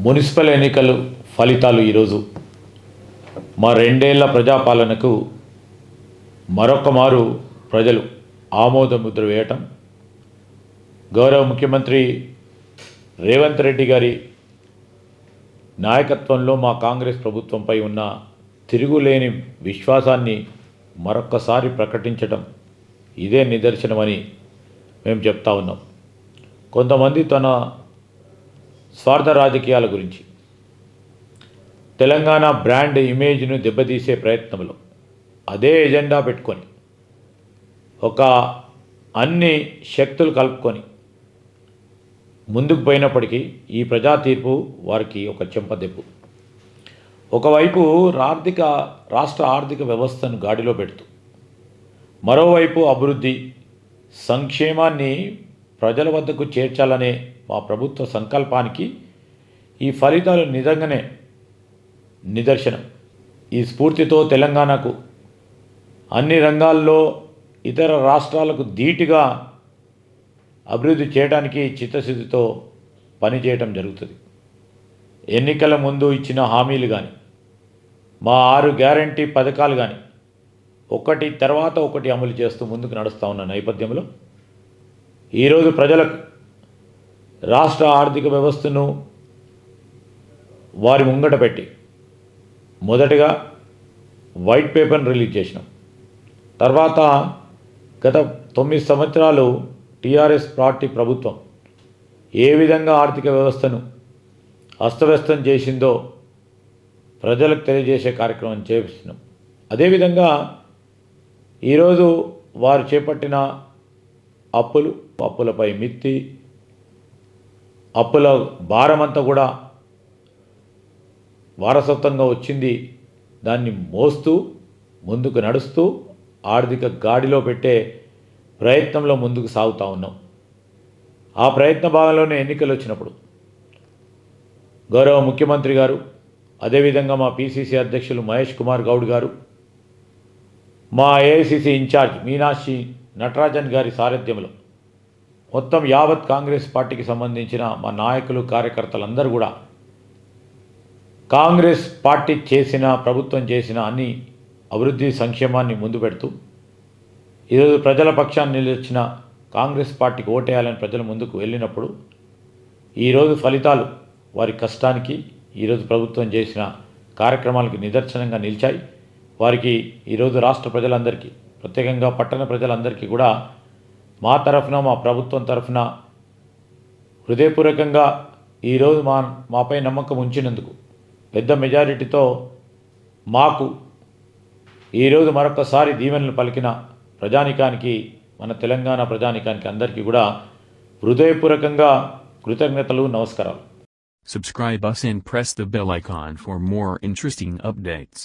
Municipal ఎన్నికలు ఫలితాలు ఈరోజు మా 2 ఏళ్ల ప్రజాపాలనకు మరొక మారు ప్రజలు ఆమోద ముద్ర వేయటం, గౌరవ ముఖ్యమంత్రి రేవంత్ రెడ్డి గారి నాయకత్వంలో మా కాంగ్రెస్ ప్రభుత్వంపై ఉన్న తిరుగులేని విశ్వాసాన్ని మరొక్కసారి ప్రకటించడం ఇదే నిదర్శనమని మేము చెప్తా ఉన్నాం. కొంతమంది తన స్వార్థ రాజకీయాల గురించి తెలంగాణ బ్రాండ్ ఇమేజ్ను దెబ్బతీసే ప్రయత్నంలో అదే ఎజెండా పెట్టుకొని అన్ని శక్తులు కలుపుకొని ముందుకు పోయినప్పటికీ ఈ ప్రజా తీర్పు వారికి ఒక చెంపదెబ్బు. ఒకవైపు రాష్ట్ర ఆర్థిక వ్యవస్థను గాడిలో పెడుతూ, మరోవైపు అభివృద్ధి సంక్షేమాన్ని ప్రజల వద్దకు చేర్చాలనే మా ప్రభుత్వ సంకల్పానికి ఈ ఫలితాలు నిజంగానే నిదర్శనం. ఈ స్ఫూర్తితో తెలంగాణకు అన్ని రంగాల్లో ఇతర రాష్ట్రాలకు ధీటుగా అభివృద్ధి చేయడానికి చిత్తశుద్ధితో పనిచేయటం జరుగుతుంది. ఎన్నికల ముందు ఇచ్చిన హామీలు కానీ, మా 6 గ్యారంటీ పథకాలు కానీ ఒకటి తర్వాత ఒకటి అమలు చేస్తూ ముందుకు నడుస్తూ ఉన్న నేపథ్యంలో ఈరోజు ప్రజలకు రాష్ట్ర ఆర్థిక వ్యవస్థను వారి ముంగట పెట్టి మొదటగా వైట్ పేపర్ని రిలీజ్ చేసినాం. తర్వాత గత 9 సంవత్సరాలు టీఆర్ఎస్ పార్టీ ప్రభుత్వం ఏ విధంగా ఆర్థిక వ్యవస్థను అస్తవ్యస్తం చేసిందో ప్రజలకు తెలియజేసే కార్యక్రమం చేస్తున్నాం. అదేవిధంగా ఈరోజు వారు చేపట్టిన అప్పులపై మిత్తి, అప్పుల భారమంతా కూడా వారసత్వంగా వచ్చింది, దాన్ని మోస్తూ ముందుకు నడుస్తూ ఆర్థిక గాడిలో పెట్టే ప్రయత్నంలో ముందుకు సాగుతూ ఉన్నాం. ఆ ప్రయత్న భాగంలోనే ఎన్నికలు వచ్చినప్పుడు గౌరవ ముఖ్యమంత్రి గారు, అదేవిధంగా మా పిసిసి అధ్యక్షులు మహేష్ కుమార్ గౌడ్ గారు, మా ఏఐసిసి ఇన్ఛార్జ్ మీనాక్షి నటరాజన్ గారి సారథ్యంలో మొత్తం యావత్ కాంగ్రెస్ పార్టీకి సంబంధించిన మా నాయకులు, కార్యకర్తలందరూ కూడా కాంగ్రెస్ పార్టీ ప్రభుత్వం చేసిన అన్ని అభివృద్ధి సంక్షేమాన్ని ముందు పెడుతూ ఈరోజు ప్రజల పక్షాన్ని నిలిచిన కాంగ్రెస్ పార్టీకి ఓటేయాలని ప్రజల ముందుకు వెళ్ళినప్పుడు ఈరోజు ఫలితాలు వారి కష్టానికి, ఈరోజు ప్రభుత్వం చేసిన కార్యక్రమాలకు నిదర్శనంగా నిలిచాయి. వారికి ఈరోజు రాష్ట్ర ప్రజలందరికీ, ప్రత్యేకంగా పట్టణ ప్రజలందరికీ కూడా మా తరఫున, మా ప్రభుత్వం తరఫున హృదయపూర్వకంగా ఈరోజు మాపై నమ్మకం ఉంచినందుకు, పెద్ద మెజారిటీతో మాకు ఈరోజు మరొకసారి దీవెనలు పలికిన ప్రజానికానికి, మన తెలంగాణ ప్రజానికానికి అందరికీ కూడా హృదయపూర్వకంగా కృతజ్ఞతలు, నమస్కారాలు. Subscribe us and press the bell icon for more interesting updates.